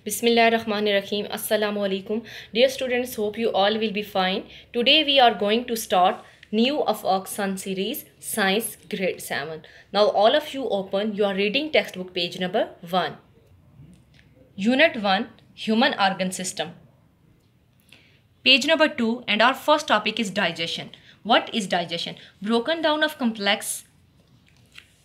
Bismillahirrahmanirrahim. Assalamu alaikum. Dear students, hope you all will be fine. Today we are going to start new of Sun series, Science Grade 7. Now all of you open your reading textbook page number 1. Unit 1, Human Organ System. Page number 2, and our first topic is digestion. What is digestion? Broken down of complex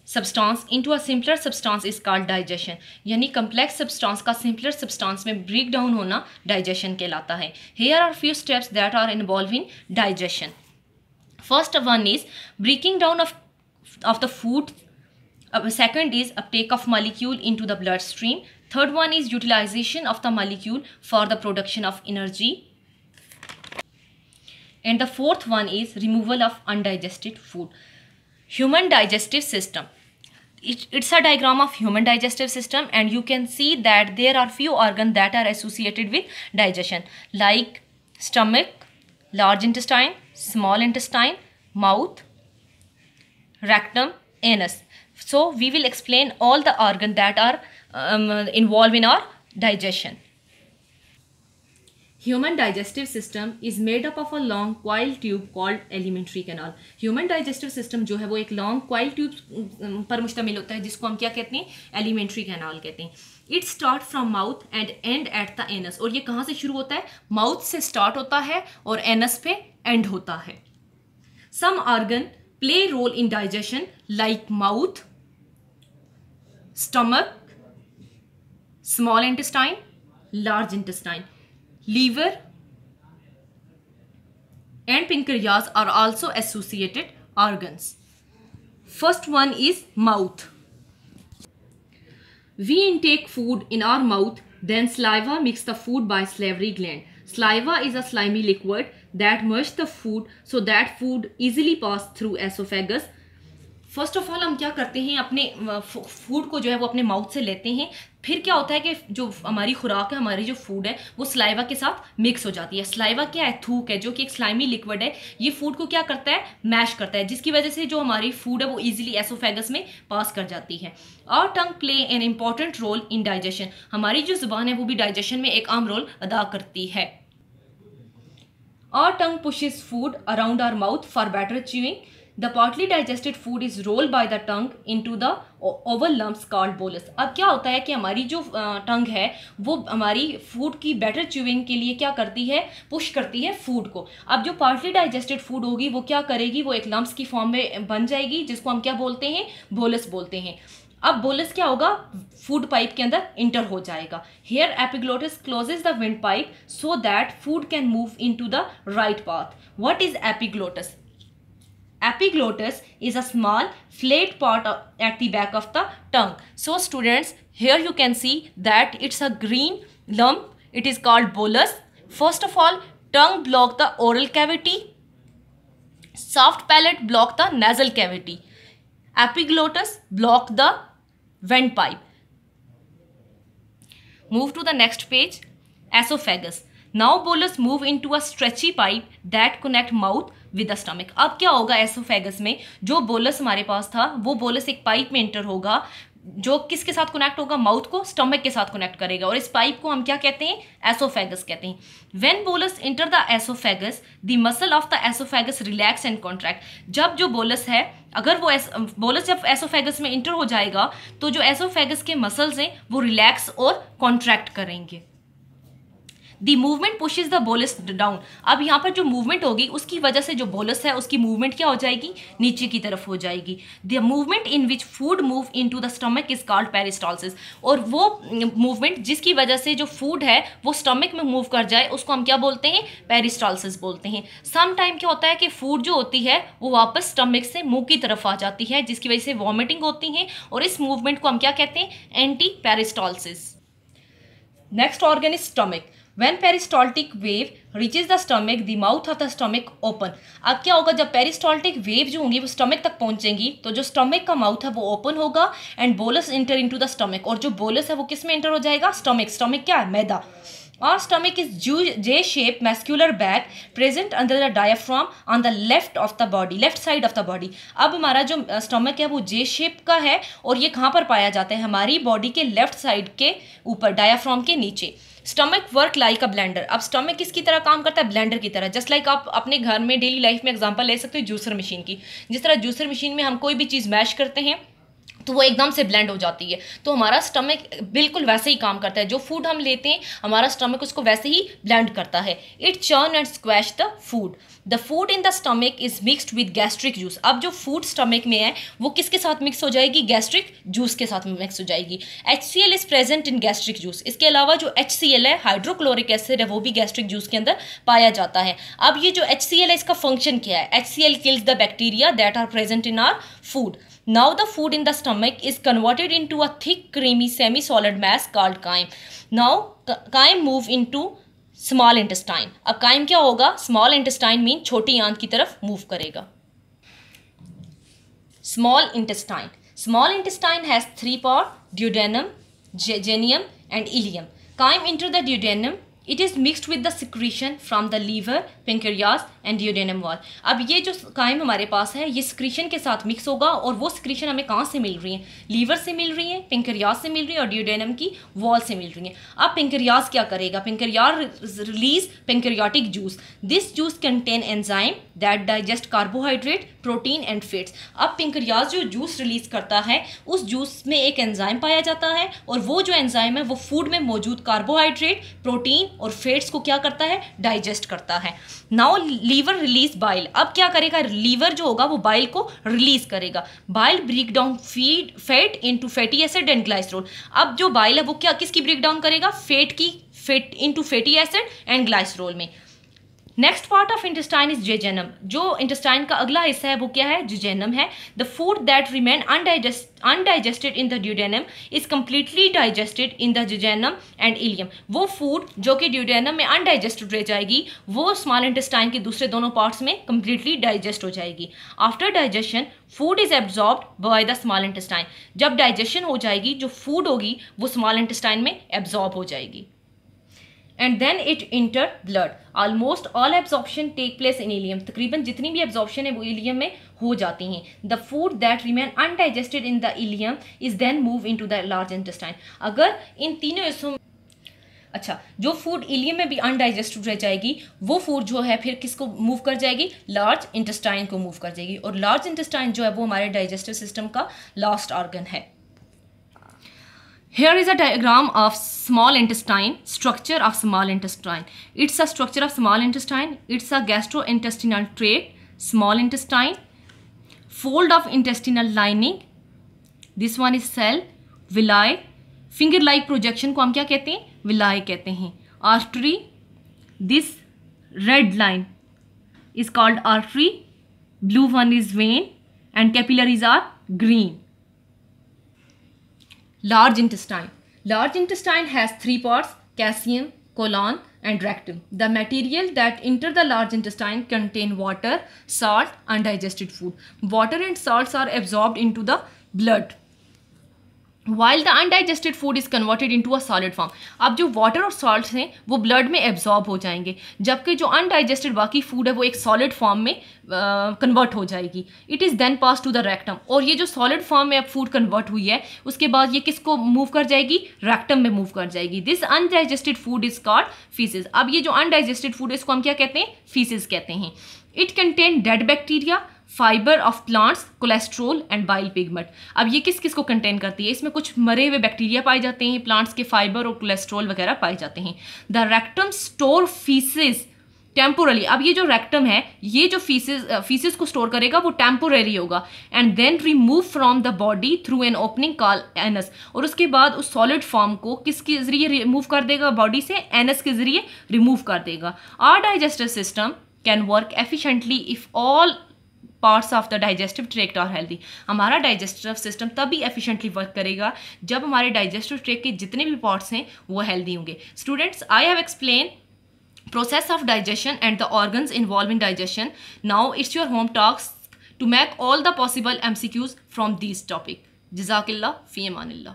substance into a simpler substance is called digestion. यानी complex substance का simpler substance में break down होना digestion कहलाता है. Here are few steps that are involved in digestion. First one is breaking down of the food. Second is uptake of molecule into the bloodstream. Third one is utilization of the molecule for the production of energy. And the fourth one is removal of undigested food. Human digestive system. It's a diagram of human digestive system, and you can see that there are few organs that are associated with digestion, like stomach, large intestine, small intestine, mouth, rectum, anus. So we will explain all the organs that are involved in our digestion. Human digestive system is made up of a long coil tube called alimentary canal. Human digestive system जो है वो एक long coil tube पर मुश्तमिल होता है, जिसको हम क्या कहते हैं? Alimentary canal कहते हैं. It start from mouth and end at the anus. और ये कहाँ से शुरू होता है? Mouth से start होता है और anus पे end होता है. Some organ play role in digestion like mouth, stomach, small intestine, large intestine. Liver and pancreas are also associated organs. First one is mouth. We intake food in our mouth, then saliva makes the food by salivary gland. Saliva is a slimy liquid that merges the food so that food easily passes through esophagus. First of all हम क्या करते हैं, अपने food को जो है वो अपने माउथ से लेते हैं. फिर क्या होता है कि जो हमारी खुराक है, हमारी जो फूड है वो स्लाइवा के साथ मिक्स हो जाती है. स्लाइवा क्या है? थूक है, जो कि एक स्लाइमी लिक्विड है. ये फूड को क्या करता है? मैश करता है, जिसकी वजह से जो हमारी फूड है वो इजीली एसोफेगस में पास कर जाती है. और tongue play an important role in digestion. हमारी जो जुबान है वो भी डाइजेशन में एक अहम रोल अदा करती है. और tongue pushes food around our mouth for better chewing. The partly digested food is rolled by the tongue into the oval lumps called bolus. अब क्या होता है कि हमारी जो टंग है वो हमारी फूड की बेटर च्यूइंग के लिए क्या करती है? पुश करती है फूड को. अब जो पार्टली डाइजेस्टेड फूड होगी वो क्या करेगी? वो एक लम्प्स की फॉर्म में बन जाएगी, जिसको हम क्या बोलते हैं? बोलस बोलते हैं. अब बोलस क्या होगा? फूड पाइप के अंदर इंटर हो जाएगा. Here epiglottis closes the windpipe so that food can move into the right path. What is epiglottis? Epiglottis is a small flat part at the back of the tongue. So students, here you can see that it's a green lump. It is called bolus. First of all, tongue block the oral cavity. Soft palate block the nasal cavity. Epiglottis block the windpipe. Move to the next page. Esophagus. Now bolus move into a stretchy pipe that connect mouth with the stomach. अब क्या होगा oesophagus में? जो bolus हमारे पास था वो bolus एक pipe में एंटर होगा, जो किसके साथ कनेक्ट होगा? माउथ को स्टमक के साथ कनेक्ट करेगा, और इस पाइप को हम क्या कहते हैं? एसोफेगस कहते हैं. When bolus enter the oesophagus the muscle of the oesophagus relax and contract. जब जो बोलस है, अगर वो बोलस जब एसोफेगस में इंटर हो जाएगा तो जो एसोफेगस के मसल्स हैं वो रिलैक्स और कॉन्ट्रैक्ट करेंगे. The movement pushes the bolus down. अब यहाँ पर जो मूवमेंट होगी उसकी वजह से जो बोलस है उसकी मूवमेंट क्या हो जाएगी? नीचे की तरफ हो जाएगी. The movement in which food move into the stomach is called peristalsis. और वो मूवमेंट जिसकी वजह से जो फूड है वो स्टमक में मूव कर जाए उसको हम क्या बोलते हैं? पेरिस्टालसिस बोलते हैं. सम टाइम क्या होता है कि फूड जो होती है वो वापस स्टमक से मुंह की तरफ आ जाती है, जिसकी वजह से वॉमिटिंग होती है, और इस मूवमेंट को हम क्या कहते हैं? Anti peristalsis. Next organ is stomach. When peristaltic wave reaches the stomach, the mouth of the stomach open. अब क्या होगा? जब पेरिस्टाल्टिक वेव जो होंगी वो स्टमक तक पहुंचेंगी तो जो स्टमक का माउथ है वो ओपन होगा and bolus inter into the stomach. और जो बोलस है वो किस में इंटर हो जाएगा? स्टमक. स्टमक क्या है? मैदा. Our stomach is J-shaped muscular bag present under the diaphragm on the left of the body, left side of the body. अब हमारा जो स्टमक है वो जे शेप का है और ये कहाँ पर पाया जाता है, हमारी बॉडी के लेफ्ट साइड के ऊपर, डायाफ्राम के नीचे. Stomach work like a blender. अब स्टमक किसकी तरह काम करता है, ब्लेंडर की तरह. जस्ट लाइक आप अपने घर में डेली लाइफ में एग्जांपल ले सकते हो जूसर मशीन की. जिस तरह जूसर मशीन में हम कोई भी चीज़ मैश करते हैं तो वो एकदम से ब्लेंड हो जाती है, तो हमारा स्टमक बिल्कुल वैसे ही काम करता है. जो फूड हम लेते हैं हमारा स्टमक उसको वैसे ही ब्लेंड करता है. It churn and squash the food. The food in the stomach is mixed with gastric juice. अब जो फूड स्टमक में है वो किसके साथ मिक्स हो जाएगी, गैस्ट्रिक जूस के साथ मिक्स हो जाएगी. HCl is present in gastric juice. इसके अलावा जो HCl है, हाइड्रोक्लोरिक एसिड है, वो भी गैस्ट्रिक जूस के अंदर पाया जाता है. अब ये जो HCl है इसका फंक्शन क्या है, HCl kills the bacteria that are present in our food. Now the food in the stomach is converted into a thick, creamy, semi-solid mass called chyme. Now chyme move into small intestine. अब chyme क्या होगा, small intestine mean छोटी आंत की तरफ move करेगा. Small intestine. Small intestine has 3 parts: duodenum, jejunum, and ileum. Chyme enter the duodenum. It is mixed with the secretion from the liver, pancreas and duodenum wall. अब ये जो कायम हमारे पास है ये सिक्रीशन के साथ मिक्स होगा और वो सिक्रीशन हमें कहाँ से मिल रही है, लीवर से मिल रही है, पेंक्रियाज से मिल रही है और ड्यूडेनम की वॉल से मिल रही है. अब पेंक्रियाज क्या करेगा, pancreas release pancreatic juice. This juice contain enzyme that digest carbohydrate, protein and fats. अब पेंक्रियाज जो जूस रिलीज करता है उस जूस में एक एंजाइम पाया जाता है और वो जो एंजाइम है वो फूड में मौजूद कार्बोहाइड्रेट, प्रोटीन और फैट्स को क्या करता है, डाइजेस्ट करता है. Now liver release bile. अब क्या करेगा, लीवर जो होगा वो बाइल को रिलीज करेगा. Bile break down fat into fatty acid and glycerol. अब जो बाइल है वो क्या किसकी ब्रेक डाउन करेगा, fat into fatty acid and glycerol में. Next part of intestine is jejunum. जो इंटेस्टाइन का अगला हिस्सा है वो क्या है, जेजेनम है. The food that remain undigested in the duodenum is completely digested in the jejunum and ileum. वो फूड जो कि ड्यूडेनम में अनडाइजेस्टेड रह जाएगी वो स्मॉल इंटेस्टाइन के दूसरे दोनों पार्ट्स में कम्प्लीटली डाइजेस्ट हो जाएगी. After digestion food is absorbed by the small intestine. जब डाइजेशन हो जाएगी जो फूड होगी वो स्मॉल इंटेस्टाइन में एब्जॉर्ब हो जाएगी. And then it enter blood. Almost all absorption take place in ileum. तकरीबन जितनी भी absorption है वो ileum में हो जाती हैं. The food that remain undigested in the ileum is then move into the large intestine. अगर इन तीनों हिस्सों अच्छा जो फूड इलियम में भी अनडाइजेस्टेड रह जाएगी वो फूड जो है फिर किसको मूव कर जाएगी, लार्ज इंटेस्टाइन को मूव कर जाएगी. और लार्ज इंटेस्टाइन जो है वो हमारे डाइजेस्टिव सिस्टम का लास्ट ऑर्गन है. Here is a diagram of small intestine, structure of small intestine. It's a structure of small intestine. It's a gastrointestinal tract, small intestine, fold of intestinal lining. This one is cell, villi, finger-like projection को हम क्या कहते हैं, villi कहते हैं. Artery, this red line is called artery, blue one is vein, and capillaries are green. Large intestine. Large intestine has 3 parts: caesium, colon, and rectum. The material that enter the large intestine contain water, salt, undigested food. Water and salts are absorbed into the blood, while the undigested food is converted into a solid form. अब जो water और salt हैं वो blood में absorb हो जाएंगे जबकि जो अनडाइजेस्टेड बाकी फूड है वो एक सॉलिड फॉर्म में कन्वर्ट हो जाएगी. It is then pass to the rectum. और ये जो सॉलिड फॉर्म में अब फूड कन्वर्ट हुई है उसके बाद ये किसको मूव कर जाएगी, रेक्टम में मूव कर जाएगी. This undigested food is called faeces. अब ये जो अनडाइजेस्टेड फूड है इसको हम क्या कहते हैं, फीसिस कहते हैं. It contain dead bacteria, fibre of plants, cholesterol and bile pigment. अब ये किस किस को कंटेन करती है, इसमें कुछ मरे हुए बैक्टीरिया पाए जाते हैं, प्लांट्स के फाइबर और कोलेस्ट्रोल वगैरह पाए जाते हैं. The rectum store faeces temporarily. अब ये जो रेक्टम है ये जो फीसिस को स्टोर करेगा वो टेम्पोररी होगा. And then remove from the body through an opening call anus. और उसके बाद उस सॉलिड फॉर्म को किसके जरिए रिमूव कर देगा, बॉडी से एनस के जरिए रिमूव कर देगा. Our digestive system can work efficiently if all parts of the digestive tract are healthy. हमारा डाइजेस्टिव सिस्टम तभी एफिशिएंटली वर्क करेगा जब हमारे डाइजेस्टिव ट्रैक्ट के जितने भी पार्ट्स हैं वो हेल्दी होंगे. Students, I have explain process of digestion and the organs involved in digestion. Now it's your home task to make all the possible MCQs from these topic. Jazakallah fi amanillah.